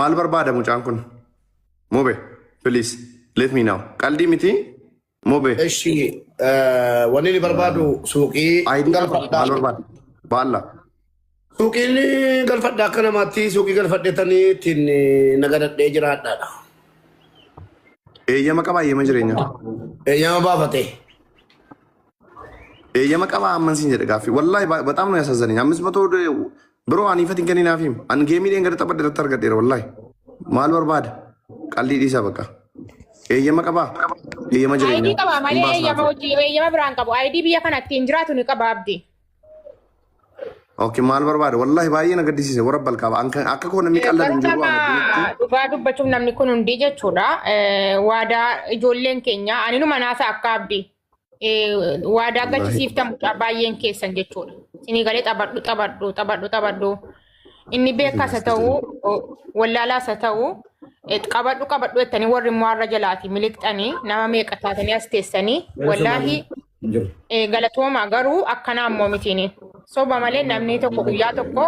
Maal barbaada mucaan kun? Mobe, please let me know. Qalbii miti? Mobe. Eshi wanni barbaadu suuqii Maal barbaada? Baalla. Suuqiin galfadhaa akka namaatti suuqii galfadheetanii ittiin nagadadhee jiraadhaadha. Eeyyama qabaa eeyyama jireenyaa. Eeyyama baafatee. Eeyyama qabaa amman siin jedhe gaaffii. Wallaahi በጣም ነው ያሳዘነኝ። 500 ብሮ አኒፈቲን ከኔ ናፊም አንጌሚ ደንገደ ተበደረ ተርገደረ ወላሂ ማል በርባድ ቀልዲ ዲሳ በቃ ኤየማ ቀባ ኤየማ ጅሬኛ አይዲ ቀባ ማለ ኤየማ ወጂ ኤየማ ብራን ቀባ አይዲ ቢያ ከናት እንጅራቱ ነው ቀባ አብዲ ኦኬ ማል በርባድ ወላሂ ባየ ነገዲሲ ወረበል ቀባ አከ ኮነ የሚቀለድ እንጅሩ ዱባ ዱበቹም namni kun hundi jechuudha ዋዳ ijoolleen keenya aninu manaasa akka abdi waadaa gachisiiftamu baay'een keessan jechuudha. Isinii galee taphadhu. Inni beekaas haa ta'u, wallaalaas haa ta'u, qabadhu jettanii warri immoo har'a jalaati miliqxanii nama meeqa taatanii as teessanii wallaahi galatooma garuu akkanaa ammoo mitiini. Soba malee namni tokko guyyaa tokko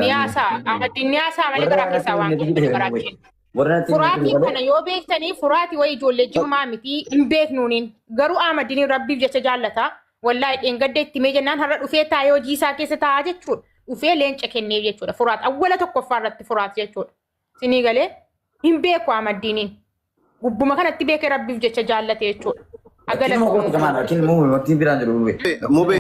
ni haasaa malee garaa keessaa waan keessatti baraacheen. Furaatii kana yoo beektanii furaatii wayii ijoollee jimmaa miti hin beeknuuniin garuu Ahmadiin rabbiif jecha jaallata wallaahi dheengadda itti mee jennaan har'a dhufee taa'ee hojii isaa keessa taa'aa jechuudha dhufee leenca kenneef jechuudha furaat awwala tokkoffaa irratti furaat jechuudha sinii galee hin beeku Ahmadiiniin gubbuma kanatti beekee rabbiif jecha jaallate jechuudha agala Mobe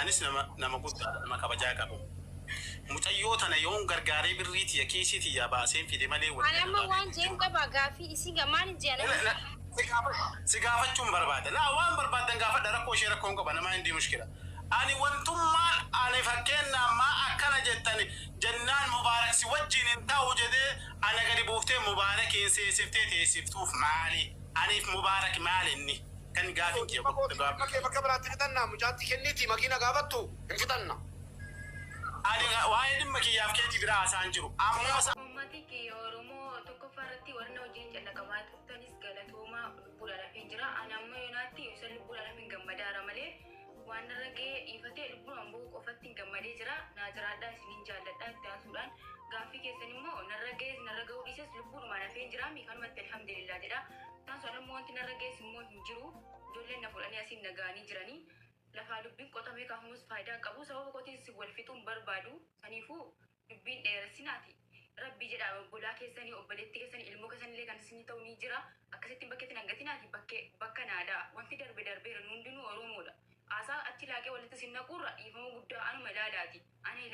anis nama guddaa nama kabajaa qabu. Mucayyoo tana yoon gargaaree birriiti ya kiisiiti ya baaseen fide malee wal. Ani amma waan jeen qaba gaafii isin gamaan jeena. Si gaafachuun barbaada. Laa waan barbaadan gaafadha rakkoo ishee rakkoon qaba namaa hindi mushkila. Ani wantummaan ani fakkeenya ammaa akkana jettani jannaan mubaarak si wajjin hin ta'u jedhee ana gadi buuftee mubaarakiin seesiftee teessiftuuf maali? Aniif mubaarak maali inni? Kan gaafin kee bakka biraatti fixannaa mucaatti kenniiti makiina gaafattu hin fixanna. Ani waa'ee dhimma kiyyaaf keetii biraa haasaan jiru. Uummati kiyya Oromoo tokkoffaa irratti warra hojiin callaqamaa turtanis galatooma lubbuudhaan hafeen jira. Ani amma yoonaatti isa lubbuudhaan hafeen gammadaara malee waan irra ga'ee dhiifatee lubbuudhaan bu'uu qofatti hin gammadee jira. Naa jiraadhaa isiniin jaalladhaa itti haasuudhaan gaaffii keessan immoo narra ga'ees narra ga'uu dhiises lubbuudhumaan hafeen jira. Miikanumatti alhamdulillah jedha. Taasisuudhaan immoo wanti narra ga'ees immoo hin jiru. Ijoolleen na fuudhanii asiin nagaanii jiranii. Lafaa dubbiin qotamee kaafamus faayidaa qabu sababa kootiis wal fixuun barbaadu saniifuu dubbiin dheeressinaati rabbi jedha obbolaa keessanii obboleetti keessanii ilmoo keessanillee kan isin ta'u ni jira akkasittiin bakkeetti hangatinaati bakka naadaa wanti darbeera hundinuu Oromoodha aasaa achi laaqee walitti sin naquurra dhiifama guddaa anuma ilaalaati ana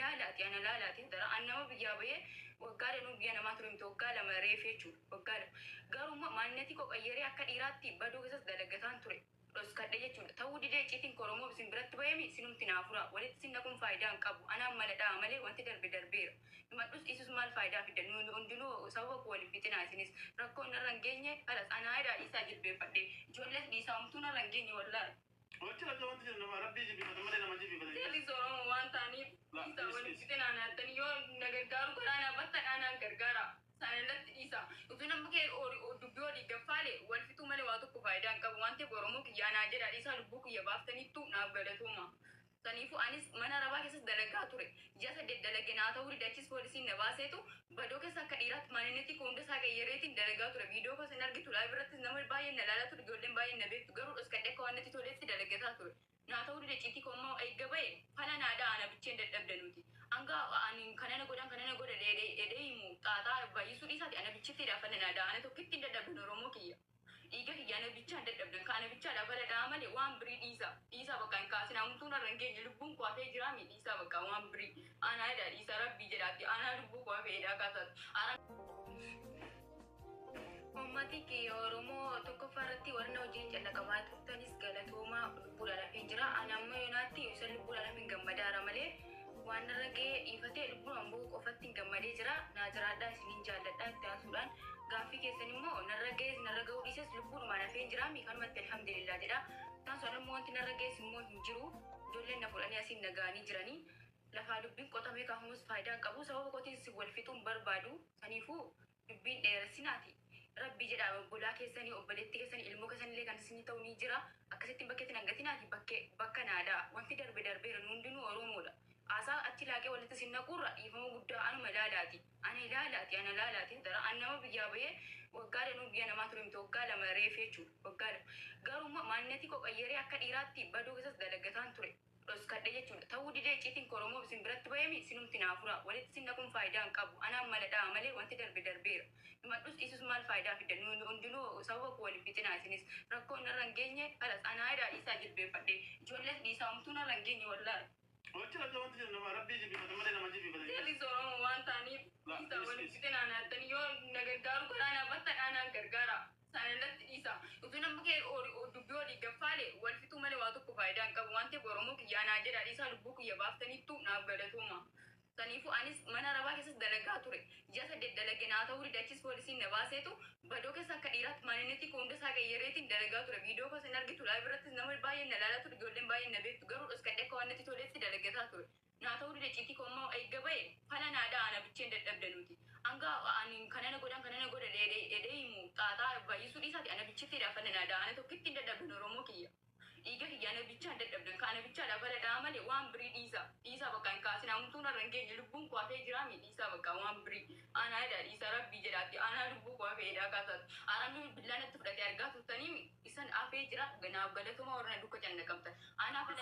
ilaalaati dara an nama biyyaa bahee waggaa danuu biyya namaa ture miti waggaa lama reefee jechuudha waggaa lama garuu maannetii qoqqayyaree akka dhiiraatti baduu keessas dalagataan ture. Kadhe jechuudha ta'uu didee icciitiin Oromoo isin biratti bahemi sinumti naafura walitti sin naquun faayidaa hin qabu anaan maladhaa malee wanti darbeera himadhus dhiisus maal faayidaa fida hundinuu sababa koo waliin fixinaa isinis rakkoo narra hin geenye alas anaa edaa dhiisaa jilbeeffadhe ijoollees dhiisaa homtuu narra hin geenye wallaala. Seerris Oromoo waan ta'aniif dhiisaa waliin fixinaa naattanii yoo na gargaaru karaa naa batta dhaanaan gargaara. Sanalatti dhiisa. Utuu nama kee dubbii olii gaffaalee wal fixuu malee waa tokko faayidaa hin qabu. Waan ta'eef Oromoo kiyyaa naa jedha dhiisaa lubbuu kiyya baaftaniittu naaf galatooma. Saniifuu anis mana rabaa keessas dalagaa ture. Ji'a 8 dalage naa ta'uu didachis poolisiin na baaseetu badoo keessa akka dhiiraatti maaninneetii hunda isaa qayyareetiin dalagaa ture. Viidiyoo koos hin argitu laa birattis nama baay'een na laalaa ture ijoolleen baay'een na beektu garuu dhoskadhee akka waan natti toleetti dalagataa ture. Naa ta'uu dide ciitii koommoo eegga ba'e fala naadaa ana bicheen dadhabda nuti. Anga ani kanana godha dheedhee himu xaaxaa baay'isuu dhiisaati ana bichitti dhaafanna naadaa ana tokkitti hin dadhabdan Oromoo kiyya. Dhiiga kiyya ana bichaan dadhabdan ka ana bichaa dhaafala dhaa malee waan birii dhiisa bakka hin kaasin hamtuu narra hin geenye lubbuun kuwaafee jiraami dhiisa bakka waan birii anaa edhaa dhiisa rabbii jedhaatti anaa lubbuu kuwaafee edhaa kaasaati. Uummati kiyya Oromoo tokkoffaa irratti warra hojiin callaqamaa turtanis galatooma lubbuudhaan hafeen jira. Ani amma yoonaatti isa lubbuudhaan hafeen gammadaara malee waan narra ga'ee ifatee lubbuun amboo qofatti hin gammadee jira. Naa jiraadhaa isiniin jaalladhaa itti aansuudhaan gaaffii keessan immoo narra ga'ees narra ga'uu dhiises lubbuudhumaan hafee jira. Kanumatti alhamdulillah jedha. Taasisuun immoo wanti narra ga'ees immoo hin jiru. Ijoolleen na fudhanii asiin naga'anii jiranii. Lafaa dubbiin qotamee kaafamus faayidaa qabu. Sababa qotiinsi wal fixuun barbaadu. Kaniifuu dubbiin dheeressinaati. Rabbi jedha obbolaa keessanii obboleetti keessanii ilmoo keessanillee kan isin ta'u ni jira. Akkasittiin bakkeetti hangatinaati bakka naadaa. Wanti darbe darbeera hundinuu Oromoodha. Asa achi laaqee walitti sin naqurra dhiifama guddaa anuma ilaalaati. Ana ilaalaati. Dara an nama biyyaa bahee waggaa danuu biyya namaa ture miti waggaa lama reefee jechuudha. Waggaa lama. Garuu maannetii qoqqayyaree akka dhiiraatti badoo keessas dalagataan ture. Dhoskadhe jechuudha. Ta'uu didee icciitiin Oromoo isin biratti bahemi sinumti naafura. Walitti sin naquun faayidaa hin qabu. Anaan maladhaa malee wanti darbe darbeera. Dhumadhus dhiisus maal faayidaa fidda? Hundinuu sababa koo waliin fixinaa isinis rakkoo narra hin geenye alas anaa edaa dhiisaa jilbeeffadhe. Ijoollees dhiisaa homtuu narra hin geenye wallaahi. Seerri Oromoo waan ta'aniif dhiisaa waliin fixinaa naattanii yoo na gargaaru karaanaa batta dhaanaan gargaara. Sanarratti dhiisa. Utuu nama kee dubbii olii gaffaale wal fixuu malee waa tokko faayidaa hin qabu. Waan ta'eef Oromoo kiyyaanaa jedha dhiisaa lubbuu kiyya baaftaniittu naaf galatooma. Saniifuu anis mana rabaa keessas dalagaa ture. Ji'a 8 dalage naa ta'uu didachis poolisiin na baaseetu badoo keessa akka dhiiraatti maaninnetti hunda isaa qayyareetiin dalagaa ture. Viidiyoo kos hin argitu laayii birattis nama baay'een na laalaa ture. Ijoolleen baay'een na beektu garuu dhoskadhee akka waan natti toleetti dalagataa ture. Naa ta'uu didachiitii koommoo eegga ba'e fala naadhaa ana bicheen dadhabda nuti. Anga ani kanana godha dheedhee himu xaaxaa baay'isuu dhiisaati ana bichitti dhaafana naadhaa ana tokkitti hin dadhabdan Oromoo kiyya. Dhiiga kiyya ana bichaan dadhabdan ka ana bichaadhaa bala dhaa malee waan birii dhiisa bakka hin kaasin hamtuun irra hin geenye lubbuun kuwaafee jiraami dhiisa bakka waan birii anaa edhaa dhiisa rabbii jedhaatti anaa lubbuu kuwaafee edhaa kaasaatu aramni billaan itti fudhatee argaa turtanii isan afee jira naaf galatuma warra dukka canna qabtan anaaf